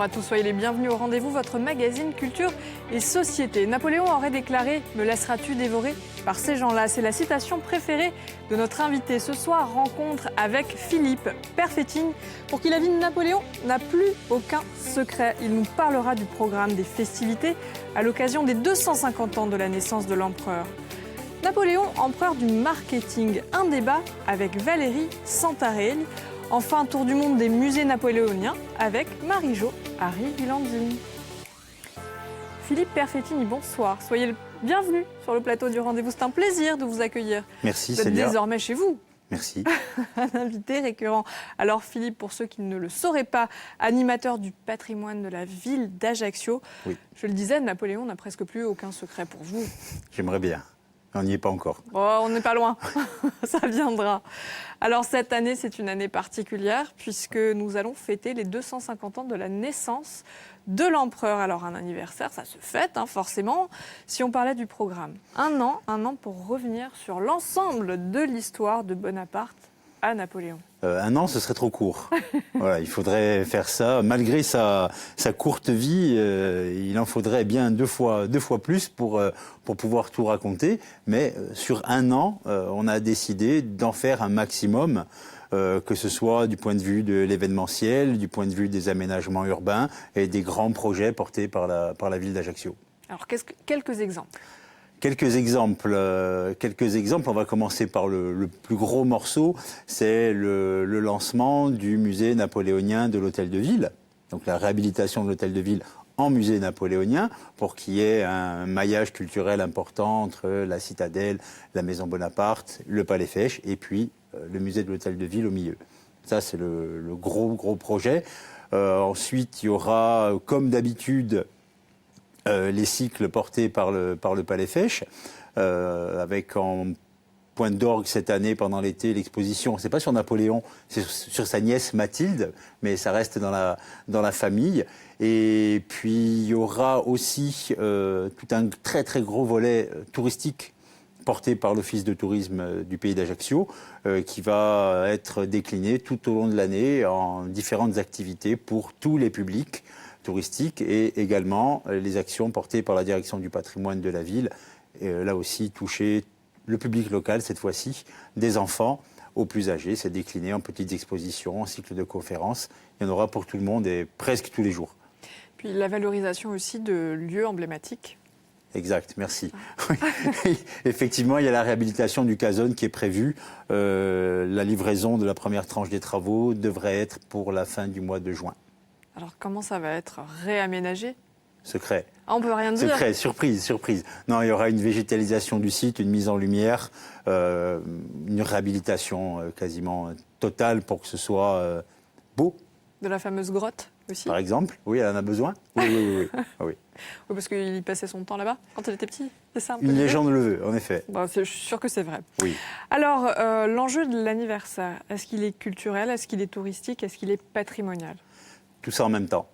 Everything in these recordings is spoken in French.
Bonjour à tous, soyez les bienvenus au rendez-vous, votre magazine Culture et Société. Napoléon aurait déclaré « Me laisseras-tu dévorer par ces gens-là » C'est la citation préférée de notre invité. Ce soir, rencontre avec Philippe Perfettine, pour qui la vie de Napoléon n'a plus aucun secret. Il nous parlera du programme des festivités à l'occasion des 250 ans de la naissance de l'empereur. Napoléon, empereur du marketing, un débat avec Valérie Santarelli. Enfin, tour du monde des musées napoléoniens avec Marie-Jo Harry-Vilandine. Philippe Perfettini, bonsoir. Soyez le bienvenu sur le plateau du rendez-vous. C'est un plaisir de vous accueillir. Merci, vous êtes Célia. Désormais chez vous. Merci. Un invité récurrent. Alors Philippe, pour ceux qui ne le sauraient pas, animateur du patrimoine de la ville d'Ajaccio. Oui. Je le disais, Napoléon n'a presque plus aucun secret pour vous. J'aimerais bien. On n'y est pas encore. Oh, on n'est pas loin, ça viendra. Alors cette année, c'est une année particulière puisque nous allons fêter les 250 ans de la naissance de l'empereur. Alors un anniversaire, ça se fête forcément. Si on parlait du programme, un an pour revenir sur l'ensemble de l'histoire de Bonaparte à Napoléon. Un an, ce serait trop court. Voilà, il faudrait faire ça. Malgré sa courte vie, il en faudrait bien deux fois plus pour pouvoir tout raconter. Mais sur un an, on a décidé d'en faire un maximum, que ce soit du point de vue de l'événementiel, du point de vue des aménagements urbains et des grands projets portés par la ville d'Ajaccio. Alors quelques exemples. Quelques exemples. On va commencer par le plus gros morceau. C'est le lancement du musée napoléonien de l'Hôtel de Ville. Donc la réhabilitation de l'Hôtel de Ville en musée napoléonien pour qu'il y ait un maillage culturel important entre la citadelle, la maison Bonaparte, le Palais Fêche et puis le musée de l'Hôtel de Ville au milieu. Ça, c'est le gros projet. Ensuite, il y aura, comme d'habitude, les cycles portés par le Palais Fêche, avec en point d'orgue cette année, pendant l'été, l'exposition, c'est pas sur Napoléon, c'est sur sa nièce Mathilde, mais ça reste dans la famille. Et puis il y aura aussi tout un très gros volet touristique porté par l'Office de tourisme du pays d'Ajaccio, qui va être décliné tout au long de l'année en différentes activités pour tous les publics touristiques et également les actions portées par la direction du patrimoine de la ville. Et là aussi, toucher le public local, cette fois-ci, des enfants aux plus âgés. C'est décliné en petites expositions, en cycles de conférences. Il y en aura pour tout le monde et presque tous les jours. Puis la valorisation aussi de lieux emblématiques. Exact, merci. Oui. Effectivement, il y a la réhabilitation du Casone qui est prévue. La livraison de la première tranche des travaux devrait être pour la fin du mois de juin. Alors comment ça va être réaménagé ? Secret. Ah, on peut rien dire. Secret, surprise. Non, il y aura une végétalisation du site, une mise en lumière, une réhabilitation quasiment totale pour que ce soit beau. De la fameuse grotte aussi. Par exemple, oui, elle en a besoin. Oui. Oui, parce qu'il y passait son temps là-bas quand il était petit, c'est ça un peu Une légende le veut, en effet. Bon, je suis sûre que c'est vrai. Oui. Alors, l'enjeu de l'anniversaire, est-ce qu'il est culturel, est-ce qu'il est touristique, est-ce qu'il est patrimonial ? Tout ça en même temps.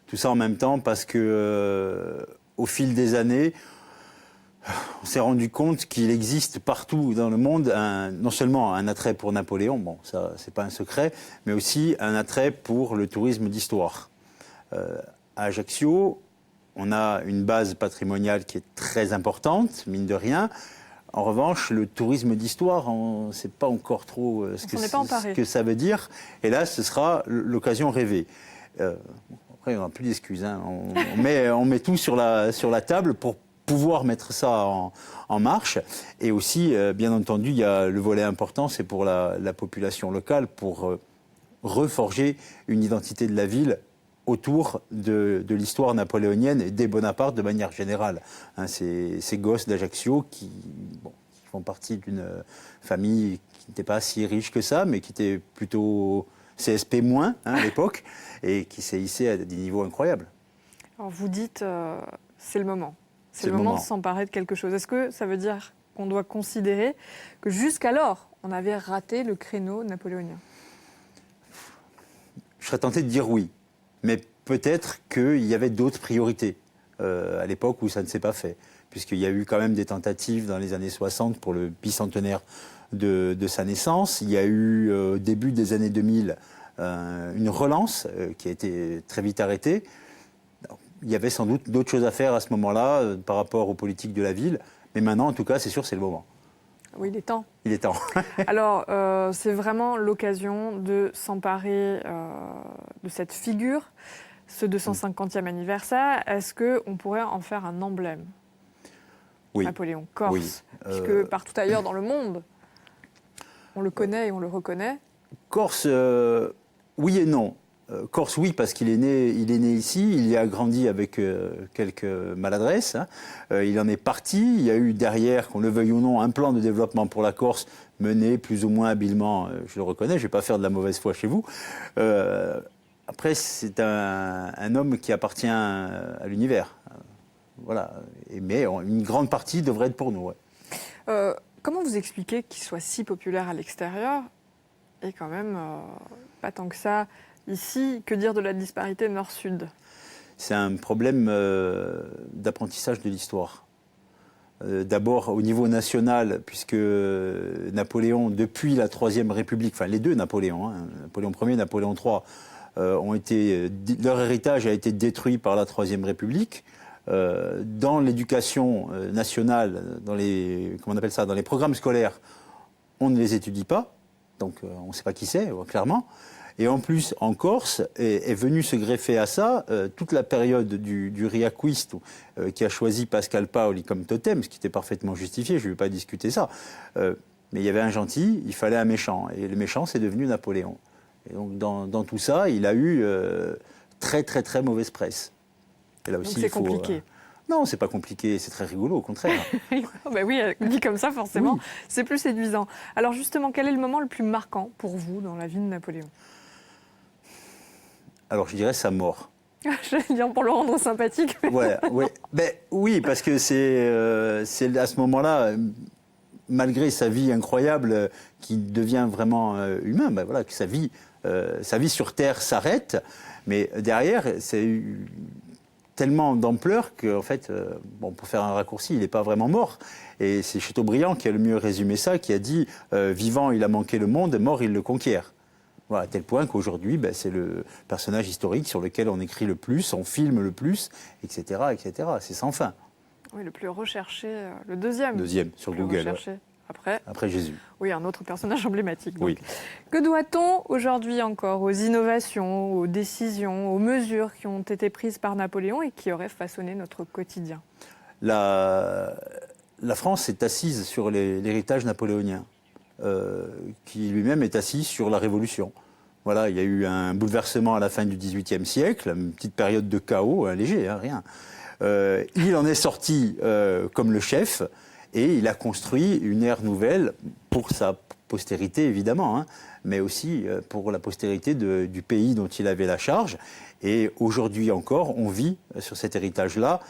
Tout ça en même temps parce que, au fil des années, on s'est rendu compte qu'il existe partout dans le monde non seulement un attrait pour Napoléon, bon, ça c'est pas un secret, mais aussi un attrait pour le tourisme d'histoire. À Ajaccio, on a une base patrimoniale qui est très importante, mine de rien. En revanche, le tourisme d'histoire, on ne sait pas encore trop ce que ça veut dire. Et là, ce sera l'occasion rêvée. Après, on n'a plus d'excuses. On met tout sur la table pour pouvoir mettre ça en marche. Et aussi, bien entendu, il y a le volet important, c'est pour la population locale, pour reforger une identité de la ville autour de l'histoire napoléonienne et des Bonaparte de manière générale. Ces gosses d'Ajaccio qui font partie d'une famille qui n'était pas si riche que ça, mais qui était plutôt CSP- à l'époque, et qui s'est hissée à des niveaux incroyables. Alors vous dites, c'est le moment. C'est le moment de s'emparer de quelque chose. Est-ce que ça veut dire qu'on doit considérer que jusqu'alors, on avait raté le créneau napoléonien ? Je serais tenté de dire oui. Mais peut-être qu'il y avait d'autres priorités à l'époque où ça ne s'est pas fait. Puisqu'il y a eu quand même des tentatives dans les années 60 pour le bicentenaire de sa naissance. Il y a eu, au début des années 2000, une relance qui a été très vite arrêtée. Il y avait sans doute d'autres choses à faire à ce moment-là par rapport aux politiques de la ville. Mais maintenant, en tout cas, c'est sûr, c'est le moment. Oui, il est temps. Il est temps. Alors, c'est vraiment l'occasion de s'emparer de cette figure, ce 250e anniversaire. Est-ce qu'on pourrait en faire un emblème ? Oui. Napoléon Corse, Oui. puisque partout ailleurs dans le monde, on le connaît et on le reconnaît. Corse, oui et non. Corse, oui, parce qu'il est né ici, il y a grandi avec quelques maladresses. Hein. Il en est parti. Il y a eu derrière, qu'on le veuille ou non, un plan de développement pour la Corse mené plus ou moins habilement, je le reconnais, je ne vais pas faire de la mauvaise foi chez vous. Après, c'est un homme qui appartient à l'univers. Voilà. Mais une grande partie devrait être pour nous. Ouais. Comment vous expliquez qu'il soit si populaire à l'extérieur et quand même pas tant que ça ici? Que dire de la disparité nord-sud? C'est un problème d'apprentissage de l'histoire. D'abord au niveau national, puisque Napoléon, depuis la Troisième République, enfin les deux Napoléons, hein, Napoléon Ier et Napoléon III, leur héritage a été détruit par la Troisième République. Dans l'éducation nationale, dans les programmes scolaires, on ne les étudie pas, donc on ne sait pas qui c'est, clairement. Et en plus, en Corse, est venu se greffer à ça toute la période du Riaquisto, qui a choisi Pascal Paoli comme totem, ce qui était parfaitement justifié, je ne vais pas discuter ça. Mais il y avait un gentil, il fallait un méchant. Et le méchant, c'est devenu Napoléon. Et donc, dans tout ça, il a eu très, très, très mauvaise presse. Et là aussi, donc c'est compliqué. Non, c'est pas compliqué, c'est très rigolo, au contraire. Ben oui, dit comme ça, forcément, Oui. c'est plus séduisant. Alors justement, quel est le moment le plus marquant pour vous dans la vie de Napoléon? Alors, je dirais sa mort. Je vais dire pour le rendre sympathique. Mais... Ouais, ouais. Ben, oui, parce que c'est à ce moment-là, malgré sa vie incroyable, qui devient vraiment humain, ben voilà, que sa vie sur Terre s'arrête. Mais derrière, c'est eu tellement d'ampleur qu'en fait, pour faire un raccourci, il n'est pas vraiment mort. Et c'est Chateaubriand qui a le mieux résumé ça, qui a dit vivant, il a manqué le monde, mort, il le conquiert. Voilà, à tel point qu'aujourd'hui, c'est le personnage historique sur lequel on écrit le plus, on filme le plus, etc., etc. C'est sans fin. Oui, le plus recherché, le deuxième. Deuxième, sur Google. Ouais. Après Jésus. Oui, un autre personnage emblématique. Donc. Oui. Que doit-on aujourd'hui encore aux innovations, aux décisions, aux mesures qui ont été prises par Napoléon et qui auraient façonné notre quotidien? La France est assise sur l'héritage napoléonien. Qui lui-même est assis sur la Révolution. Voilà, il y a eu un bouleversement à la fin du XVIIIe siècle, une petite période de chaos, léger, rien. Il en est sorti comme le chef et il a construit une ère nouvelle pour sa postérité, évidemment, hein, mais aussi pour la postérité du pays dont il avait la charge. Et aujourd'hui encore, on vit sur cet héritage-là.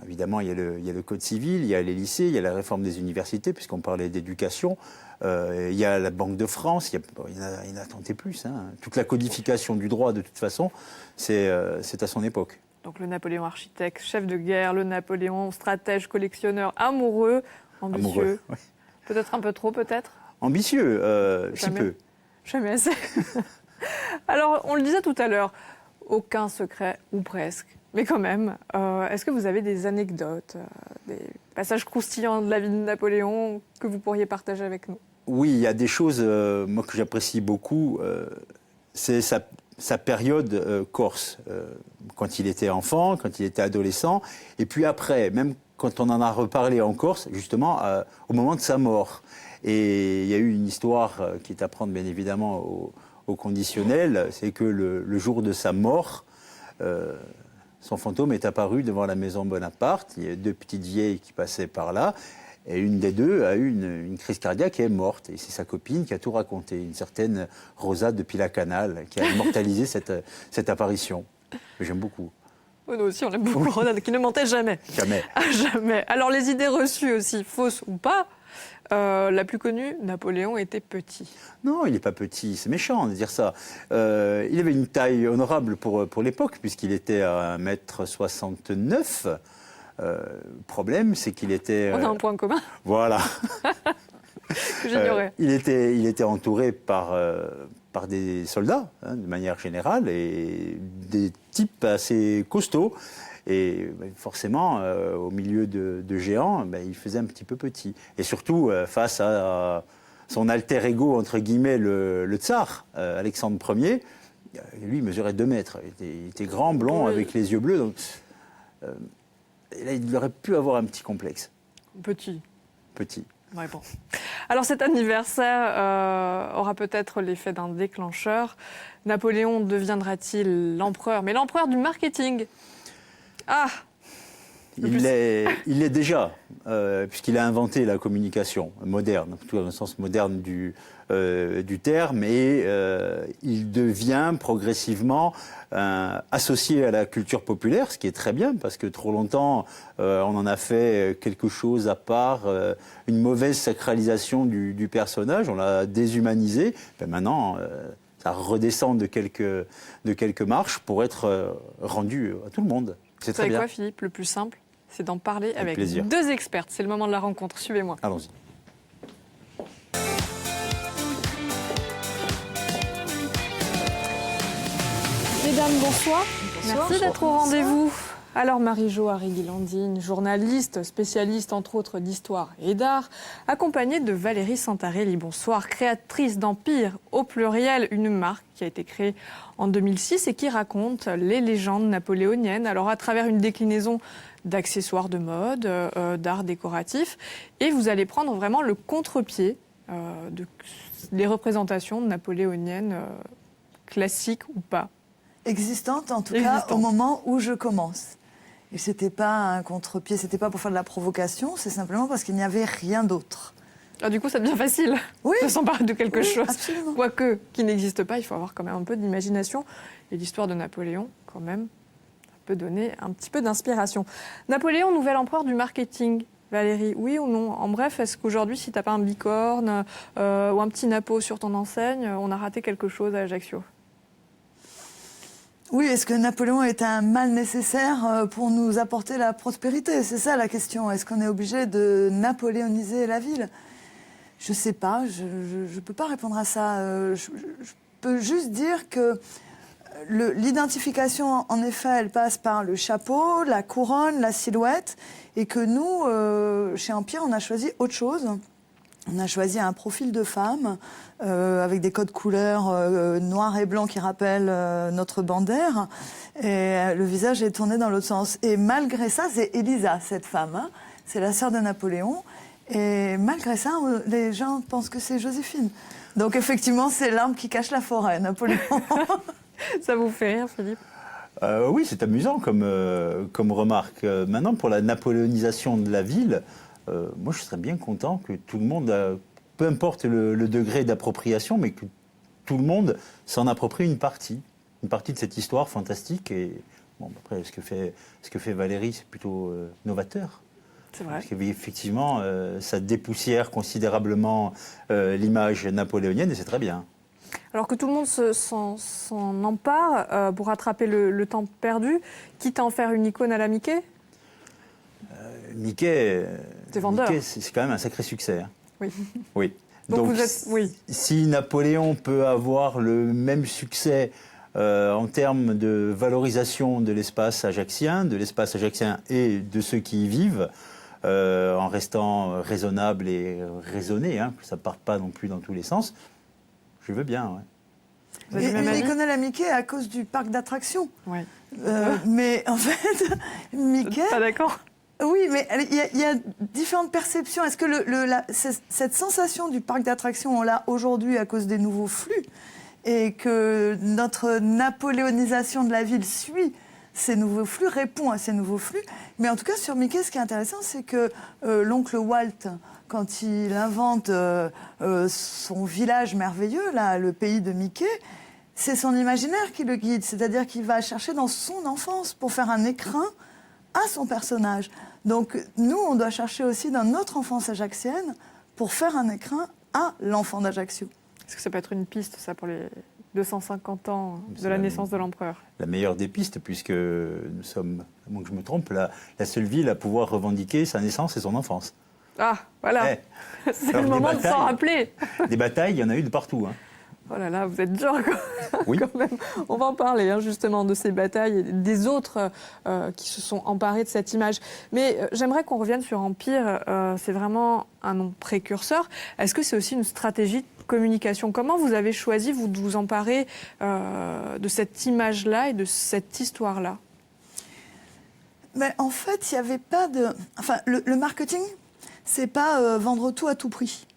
Évidemment, il y a le Code civil, il y a les lycées, il y a la réforme des universités, puisqu'on parlait d'éducation. Il y a la Banque de France, il y en a tant et plus. Hein. Toute la codification du droit, de toute façon, c'est à son époque. Donc le Napoléon architecte, chef de guerre, le Napoléon stratège, collectionneur, amoureux, ambitieux. Amoureux, oui. Peut-être un peu trop, peut-être? Ambitieux, si peu. Jamais assez. Alors, on le disait tout à l'heure, aucun secret, ou presque. Mais quand même, est-ce que vous avez des anecdotes, des passages croustillants de la vie de Napoléon que vous pourriez partager avec nous? Oui, il y a des choses, moi, que j'apprécie beaucoup. C'est sa période corse, quand il était enfant, quand il était adolescent. Et puis après, même quand on en a reparlé en Corse, justement, au moment de sa mort. Et il y a eu une histoire qui est à prendre, bien évidemment, au conditionnel. C'est que le jour de sa mort... son fantôme est apparu devant la maison Bonaparte. Il y a deux petites vieilles qui passaient par là. Et une des deux a eu une crise cardiaque et est morte. Et c'est sa copine qui a tout raconté. Une certaine Rosa de Pilacanal qui a immortalisé cette apparition. J'aime beaucoup. Oh, nous aussi, on aime beaucoup Rosa, qui ne mentait jamais. Jamais. Jamais. Alors, les idées reçues aussi, fausses ou pas, la plus connue, Napoléon était petit. Non, il n'est pas petit, c'est méchant de dire ça. Il avait une taille honorable pour l'époque, puisqu'il était à 1m69. Le problème, c'est qu'il était... On a un point commun. Voilà. J'ignorais. Il était entouré par des soldats, hein, de manière générale, et des types assez costauds. Et forcément, au milieu de géants, il faisait un petit peu petit. Et surtout, face à son alter ego, entre guillemets, le tsar, Alexandre Ier, lui, il mesurait 2 mètres. Il était grand, blond, Oui. avec les yeux bleus. Donc, et là, il aurait pu avoir un petit complexe. Petit. Petit. Ouais, bon. Alors cet anniversaire aura peut-être l'effet d'un déclencheur. Napoléon deviendra-t-il l'empereur? Mais l'empereur du marketing. Ah! Il l'est déjà, puisqu'il a inventé la communication moderne, en tout cas dans le sens moderne du terme, et il devient progressivement associé à la culture populaire, ce qui est très bien, parce que trop longtemps, on en a fait quelque chose à part, une mauvaise sacralisation du personnage, on l'a déshumanisé. Maintenant, ça redescend de quelques marches pour être rendu à tout le monde. C'est très savez bien. quoi, Philippe? Le plus simple, c'est d'en parler avec plaisir. 2 expertes. C'est le moment de la rencontre. Suivez-moi. Allons-y. Mesdames, bonsoir. Merci d'être au rendez-vous. Alors Marie-Jo Harry-Guilandine, journaliste, spécialiste entre autres d'histoire et d'art, accompagnée de Valérie Santarelli, bonsoir, créatrice d'Empire au pluriel, une marque qui a été créée en 2006 et qui raconte les légendes napoléoniennes, alors à travers une déclinaison d'accessoires de mode, d'art décoratif, et vous allez prendre vraiment le contre-pied des représentations napoléoniennes classiques ou pas. Existante, en tout cas, au moment où je commence. Et c'était pas un contre-pied, c'était pas pour faire de la provocation, c'est simplement parce qu'il n'y avait rien d'autre. Alors du coup, ça devient facile de s'emparer de quelque chose. Absolument. Quoique, qui n'existe pas, il faut avoir quand même un peu d'imagination. Et l'histoire de Napoléon, quand même, ça peut donner un petit peu d'inspiration. Napoléon, nouvel empereur du marketing. Valérie, oui ou non? En bref, est-ce qu'aujourd'hui, si tu n'as pas un bicorne ou un petit napo sur ton enseigne, on a raté quelque chose à Ajaccio? Oui, est-ce que Napoléon est un mal nécessaire pour nous apporter la prospérité? C'est ça la question. Est-ce qu'on est obligé de napoléoniser la ville? Je ne sais pas, je ne peux pas répondre à ça. Je peux juste dire que l'identification, en effet, elle passe par le chapeau, la couronne, la silhouette, et que nous, chez Empire, on a choisi autre chose. On a choisi un profil de femme avec des codes couleurs noir et blanc qui rappellent notre bannière. Et le visage est tourné dans l'autre sens. Et malgré ça, c'est Elisa, cette femme. Hein, c'est la sœur de Napoléon. Et malgré ça, les gens pensent que c'est Joséphine. Donc effectivement, c'est l'arbre qui cache la forêt, Napoléon. Ça vous fait rire, Philippe? Oui, c'est amusant comme remarque. Maintenant, pour la napoléonisation de la ville, moi, je serais bien content que tout le monde, peu importe le degré d'appropriation, mais que tout le monde s'en approprie une partie de cette histoire fantastique. Et bon, après, ce que fait Valérie, c'est plutôt novateur. C'est vrai. Parce qu'effectivement, ça dépoussière considérablement l'image napoléonienne, et c'est très bien. Alors que tout le monde s'en empare pour rattraper le temps perdu, quitte à en faire une icône à la Mickey. Mickey, c'est vendeur. Mickey, c'est quand même un sacré succès. Hein. Oui. Oui. Donc vous êtes, oui. Si Napoléon peut avoir le même succès en termes de valorisation de l'espace ajaccien et de ceux qui y vivent, en restant raisonnable et raisonné, hein, que ça ne parte pas non plus dans tous les sens, je veux bien. Ouais. Il connaît la Mickey à cause du parc d'attractions. Ouais. Mais en fait, Mickey... Pas d'accord? Oui, mais il y a différentes perceptions. Est-ce que cette sensation du parc d'attractions, on l'a aujourd'hui à cause des nouveaux flux et que notre napoléonisation de la ville suit ces nouveaux flux, répond à ces nouveaux flux. Mais en tout cas, sur Mickey, ce qui est intéressant, c'est que l'oncle Walt, quand il invente son village merveilleux, là, le pays de Mickey, c'est son imaginaire qui le guide. C'est-à-dire qu'il va chercher dans son enfance pour faire un écrin à son personnage. Donc, nous, on doit chercher aussi dans notre enfance ajaccienne pour faire un écrin à l'enfant d'Ajaccio. Est-ce que ça peut être une piste, ça, pour les 250 ans de la naissance de l'empereur? La meilleure des pistes, puisque nous sommes, à moins que je me trompe, la seule ville à pouvoir revendiquer sa naissance et son enfance. Ah, voilà. C'est le moment de s'en rappeler. Des batailles, il y en a eu de partout. Hein. Oh là là, vous êtes dur oui. quand même. On va en parler justement de ces batailles et des autres qui se sont emparés de cette image. Mais j'aimerais qu'on revienne sur Empire. C'est vraiment un nom précurseur. Est-ce que c'est aussi une stratégie de communication? Comment vous avez choisi, vous, de vous emparer de cette image-là et de cette histoire-là? Mais en fait, il n'y avait pas de... Enfin, le marketing, c'est pas vendre tout à tout prix.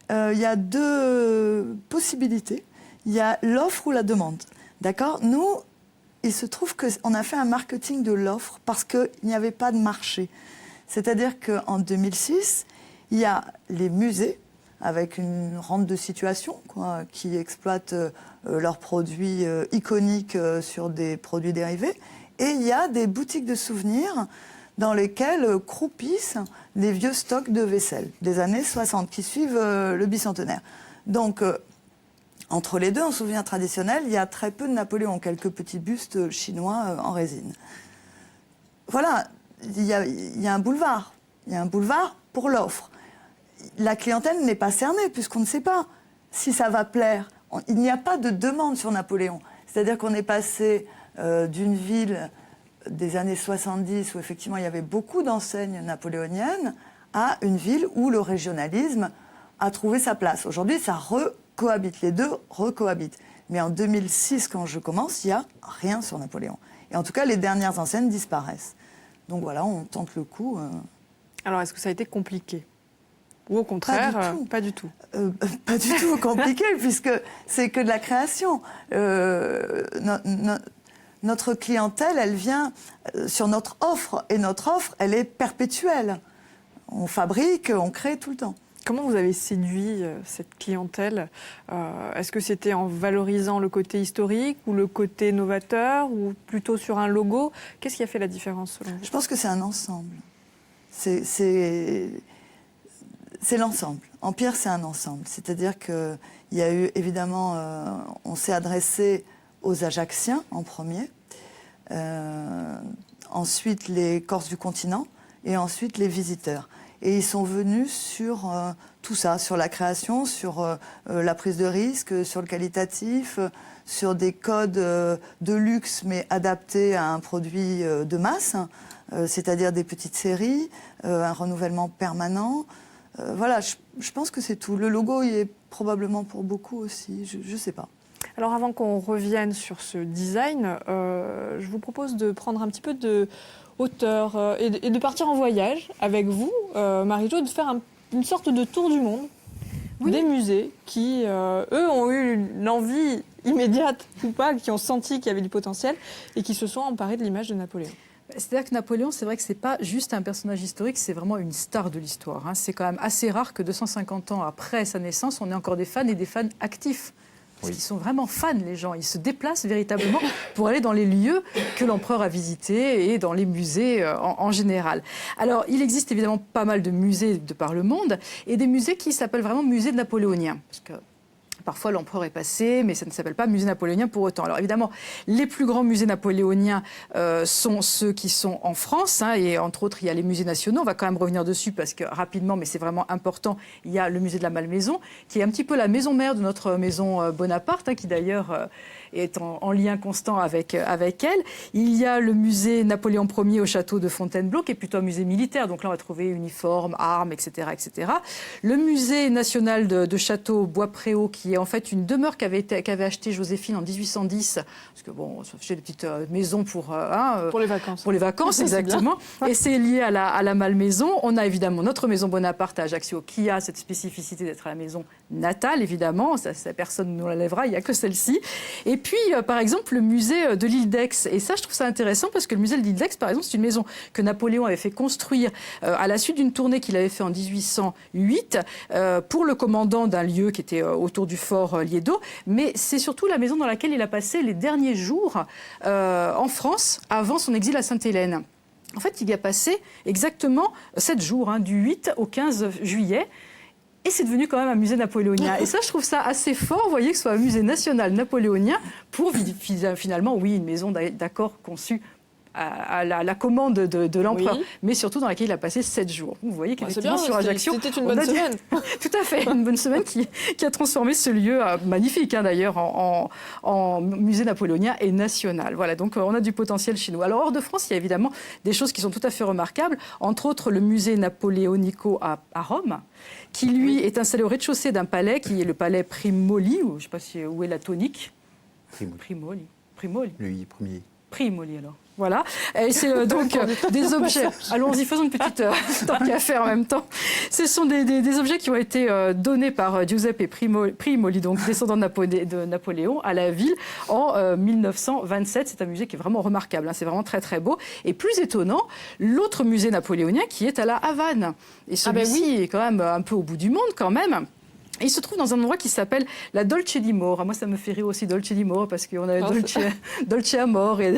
Il y a deux possibilités. Il y a l'offre ou la demande. D'accord ? Nous, il se trouve qu'on a fait un marketing de l'offre parce qu'il n'y avait pas de marché. C'est-à-dire qu'en 2006, il y a les musées avec une rente de situation qui exploitent leurs produits iconiques sur des produits dérivés. Et il y a des boutiques de souvenirs dans lesquelles croupissent les vieux stocks de vaisselle des années 60 qui suivent le bicentenaire. Donc, entre les deux, en souvenir traditionnel, il y a très peu de Napoléon, quelques petits bustes chinois en résine. Voilà, il y a un boulevard. Il y a un boulevard pour l'offre. La clientèle n'est pas cernée puisqu'on ne sait pas si ça va plaire. Il n'y a pas de demande sur Napoléon. C'est-à-dire qu'on est passé d'une ville des années 70 où effectivement il y avait beaucoup d'enseignes napoléoniennes à une ville où le régionalisme a trouvé sa place. Aujourd'hui, ça recohabite, les deux recohabitent. Mais en 2006, quand je commence, il n'y a rien sur Napoléon. Et en tout cas, les dernières enseignes disparaissent. Donc voilà, on tente le coup. Alors, est-ce que ça a été compliqué ? Ou au contraire, pas du tout. Pas du tout compliqué, puisque c'est que de la création. Notre clientèle, elle vient sur notre offre. Et notre offre, elle est perpétuelle. On fabrique, on crée tout le temps. Comment vous avez séduit cette clientèle ? Est-ce que c'était en valorisant le côté historique ou le côté novateur ou plutôt sur un logo ? Qu'est-ce qui a fait la différence selon vous ? Je pense que c'est un ensemble. C'est l'ensemble. Empire, c'est un ensemble. C'est-à-dire qu'il y a eu, évidemment, on s'est adressé aux Ajacciens en premier, ensuite les Corses du continent et ensuite les visiteurs. Et ils sont venus sur tout ça, sur la création, sur la prise de risque, sur le qualitatif, sur des codes de luxe mais adaptés à un produit de masse, c'est-à-dire des petites séries, un renouvellement permanent. Voilà, je pense que c'est tout. Le logo y est probablement pour beaucoup aussi, je ne sais pas. Alors avant qu'on revienne sur ce design, je vous propose de prendre un petit peu de hauteur et de partir en voyage avec vous, Marie-Jo, de faire une sorte de tour du monde des musées qui, eux, ont eu une envie immédiate ou pas, qui ont senti qu'il y avait du potentiel et qui se sont emparés de l'image de Napoléon. C'est-à-dire que Napoléon, c'est vrai que ce n'est pas juste un personnage historique, c'est vraiment une star de l'histoire. Hein. C'est quand même assez rare que 250 ans après sa naissance, on ait encore des fans et des fans actifs. Parce qu'ils sont vraiment fans, les gens. Ils se déplacent véritablement pour aller dans les lieux que l'empereur a visités et dans les musées en général. Alors, il existe évidemment pas mal de musées de par le monde et des musées qui s'appellent vraiment musées napoléoniens. Parce que parfois, l'empereur est passé, mais ça ne s'appelle pas musée napoléonien pour autant. Alors évidemment, les plus grands musées napoléoniens sont ceux qui sont en France, hein, et entre autres, il y a les musées nationaux. On va quand même revenir dessus parce que rapidement, mais c'est vraiment important, il y a le musée de la Malmaison, qui est un petit peu la maison mère de notre maison Bonaparte, hein, qui d'ailleurs est en lien constant avec elle. Il y a le musée Napoléon Ier au château de Fontainebleau, qui est plutôt un musée militaire. Donc là, on va trouver uniformes, armes, etc., etc. Le musée national de Château-Bois-Préau, qui est en fait une demeure qu'avait achetée Joséphine en 1810, parce que bon, j'ai des petites maisons pour les vacances. Pour les vacances, exactement. Et c'est lié à la Malmaison. On a évidemment notre maison Bonaparte à Ajaccio, qui a cette spécificité d'être la maison natale, évidemment. Ça personne ne nous la lèvera, il n'y a que celle-ci. Et puis, par exemple, le musée de l'île d'Aix. Et ça, je trouve ça intéressant parce que le musée de l'île d'Aix, par exemple, c'est une maison que Napoléon avait fait construire à la suite d'une tournée qu'il avait fait en 1808 pour le commandant d'un lieu qui était autour du fort Liédo. Mais c'est surtout la maison dans laquelle il a passé les derniers jours en France avant son exil à Sainte-Hélène. En fait, il y a passé exactement 7 jours, hein, du 8 au 15 juillet. Et c'est devenu quand même un musée napoléonien. Et ça, je trouve ça assez fort, vous voyez, que ce soit un musée national napoléonien pour finalement, oui, une maison d'accord conçue à la commande de l'empereur, Oui. mais surtout dans laquelle il a passé 7 jours. Vous voyez C'est qu'effectivement, bien, sur Ajaccio, c'était une on bonne a dit- semaine. Tout à fait, une bonne semaine qui a transformé ce lieu magnifique, hein, d'ailleurs, en musée napoléonien et national. Voilà, donc on a du potentiel chez nous. Alors, hors de France, il y a évidemment des choses qui sont tout à fait remarquables, entre autres le musée Napoleonico à Rome, qui lui est installé au rez-de-chaussée d'un palais qui est le palais Primoli, ou je ne sais pas où est la tonique. Primoli. Le premier. Primoli, alors. Voilà. Et c'est donc des objets. Allons-y, faisons une petite tant qu'à faire en même temps. Ce sont des objets qui ont été donnés par Giuseppe Primoli, donc descendant de Napoléon, à la ville en 1927. C'est un musée qui est vraiment remarquable. Hein. C'est vraiment très très beau. Et plus étonnant, l'autre musée napoléonien qui est à la Havane. Et celui-ci est quand même un peu au bout du monde quand même. Et il se trouve dans un endroit qui s'appelle la Dolce di Moro. Moi, ça me fait rire aussi, Dolce di Moro, parce qu'on a Dolce Amor et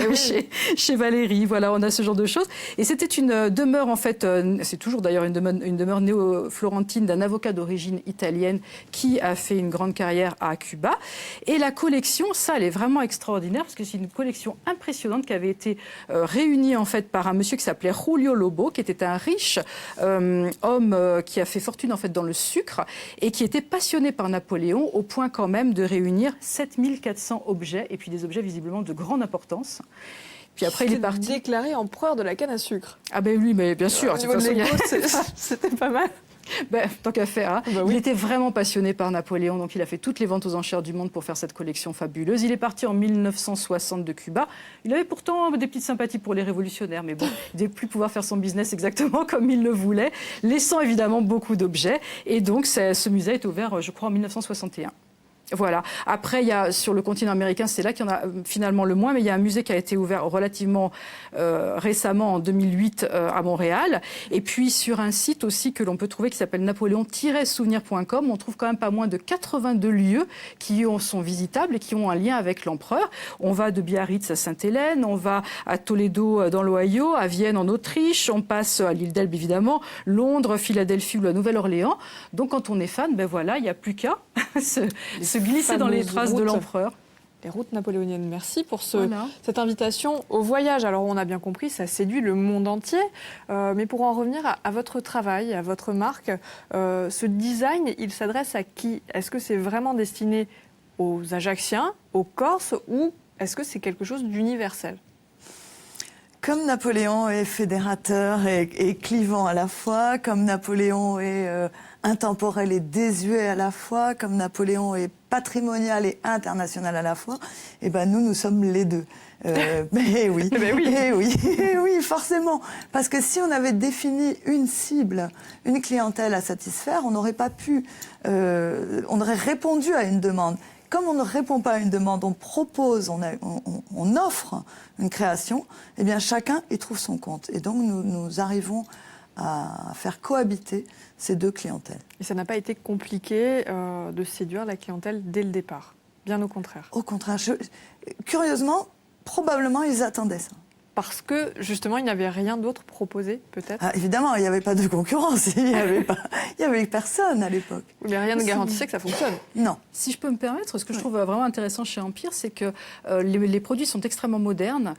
chez Valérie. Voilà, on a ce genre de choses. Et c'était une demeure, en fait, c'est toujours d'ailleurs une demeure néo-florentine d'un avocat d'origine italienne qui a fait une grande carrière à Cuba. Et la collection, ça, elle est vraiment extraordinaire, parce que c'est une collection impressionnante qui avait été réunie, en fait, par un monsieur qui s'appelait Julio Lobo, qui était un riche homme qui a fait fortune, en fait, dans le sucre, et qui était passionné par Napoléon au point quand même de réunir 7400 objets, et puis des objets visiblement de grande importance. Puis après, il est parti. Déclaré empereur de la canne à sucre. Ah ben oui, mais bien sûr. Au niveau de l'ego, c'était pas mal. Ben, tant qu'à faire. Hein. Bah oui. Il était vraiment passionné par Napoléon, donc il a fait toutes les ventes aux enchères du monde pour faire cette collection fabuleuse. Il est parti en 1960 de Cuba. Il avait pourtant des petites sympathies pour les révolutionnaires, mais bon, il ne devait plus pouvoir faire son business exactement comme il le voulait, laissant évidemment beaucoup d'objets. Et donc, ce musée est ouvert, je crois, en 1961. Voilà. Après, il y a sur le continent américain, c'est là qu'il y en a finalement le moins, mais il y a un musée qui a été ouvert relativement récemment, en 2008, à Montréal. Et puis sur un site aussi que l'on peut trouver qui s'appelle napoléon-souvenir.com, on trouve quand même pas moins de 82 lieux qui sont visitables et qui ont un lien avec l'empereur. On va de Biarritz à Sainte-Hélène, on va à Toledo dans l'Ohio, à Vienne en Autriche, on passe à l'île d'Elbe évidemment, Londres, Philadelphie ou la Nouvelle-Orléans. Donc quand on est fan, ben voilà, il n'y a plus qu'à se glisser dans les traces de l'empereur. Les routes napoléoniennes. Merci pour Voilà. cette invitation au voyage. Alors, on a bien compris, ça séduit le monde entier. Mais pour en revenir à votre travail, à votre marque, ce design, il s'adresse à qui? Est-ce que c'est vraiment destiné aux Ajacciens, aux Corses, ou est-ce que c'est quelque chose d'universel? Comme Napoléon est fédérateur et clivant à la fois, comme Napoléon est intemporel et désuet à la fois, comme Napoléon est patrimonial et international à la fois, eh ben nous sommes les deux. Mais oui, oui, forcément. Parce que si on avait défini une cible, une clientèle à satisfaire, on n'aurait pas pu, on aurait répondu à une demande. Comme on ne répond pas à une demande, on propose, on offre une création, eh bien chacun y trouve son compte. Et donc nous arrivons à faire cohabiter ces deux clientèles. Et ça n'a pas été compliqué de séduire la clientèle dès le départ. Bien au contraire. Au contraire, curieusement, probablement ils attendaient ça. Parce que, justement, il n'y avait rien d'autre proposé, peut-être? Ah, évidemment, il n'y avait pas de concurrence, il n'y avait personne à l'époque. Mais rien ne garantissait que ça fonctionne. Non. Si je peux me permettre, ce que je trouve vraiment intéressant chez Empire, c'est que les produits sont extrêmement modernes,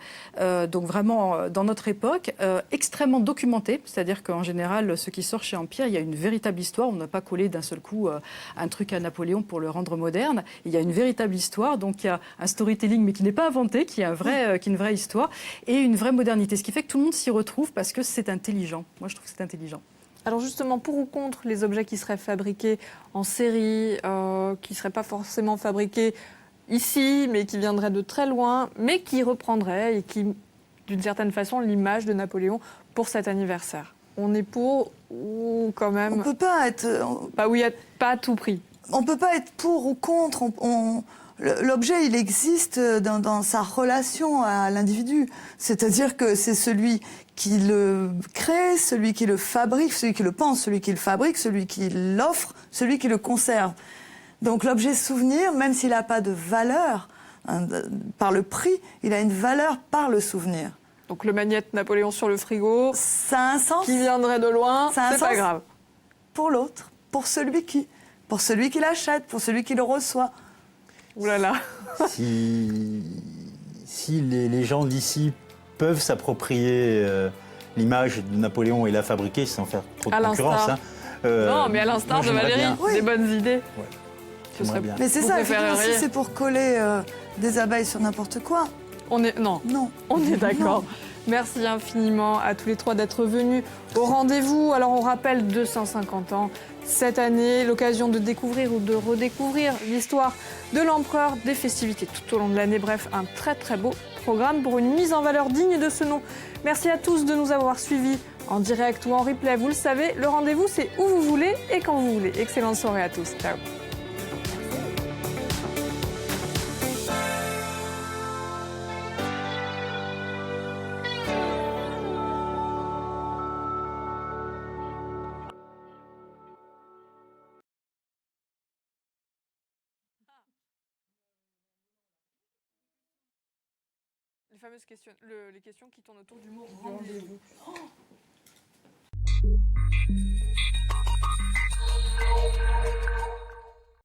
donc vraiment dans notre époque, extrêmement documentés, c'est-à-dire qu'en général, ce qui sort chez Empire, il y a une véritable histoire, on n'a pas collé d'un seul coup un truc à Napoléon pour le rendre moderne, il y a une véritable histoire, donc il y a un storytelling mais qui n'est pas inventé, qui est une vraie histoire, et une vraie modernité, ce qui fait que tout le monde s'y retrouve parce que c'est intelligent. Moi, je trouve que c'est intelligent. Alors justement, pour ou contre les objets qui seraient fabriqués en série, qui ne seraient pas forcément fabriqués ici, mais qui viendraient de très loin, mais qui reprendraient et qui, d'une certaine façon, l'image de Napoléon pour cet anniversaire? On est pour ou quand même... On ne peut pas être... Pas à tout prix. On ne peut pas être pour ou contre. L'objet, il existe dans sa relation à l'individu. C'est-à-dire que c'est celui qui le crée, celui qui le fabrique, celui qui le pense, celui qui le fabrique, celui qui l'offre, celui qui le conserve. Donc l'objet souvenir, même s'il n'a pas de valeur par le prix, il a une valeur par le souvenir. Donc le magnète Napoléon sur le frigo, ça a un sens. Qui viendrait de loin, Ça a un c'est pas sens grave. Pour l'autre, pour celui qui l'achète, pour celui qui le reçoit. Ouh là là. Si les gens d'ici peuvent s'approprier l'image de Napoléon et la fabriquer sans faire trop de À concurrence. l'instar. Non, mais à l'instar de Valérie, des bonnes idées. Ce serait bien. Mais c'est Vous ça, effectivement, préféreriez- si c'est pour coller des abeilles sur n'importe quoi, Non, non. on est d'accord. Merci infiniment à tous les trois d'être venus au rendez-vous. Alors on rappelle 250 ans cette année, l'occasion de découvrir ou de redécouvrir l'histoire de l'empereur, des festivités tout au long de l'année. Bref, un très très beau programme pour une mise en valeur digne de ce nom. Merci à tous de nous avoir suivis en direct ou en replay. Vous le savez, le rendez-vous c'est où vous voulez et quand vous voulez. Excellente soirée à tous. Ciao. Les fameuses questions, les questions qui tournent autour du mot rendez-vous.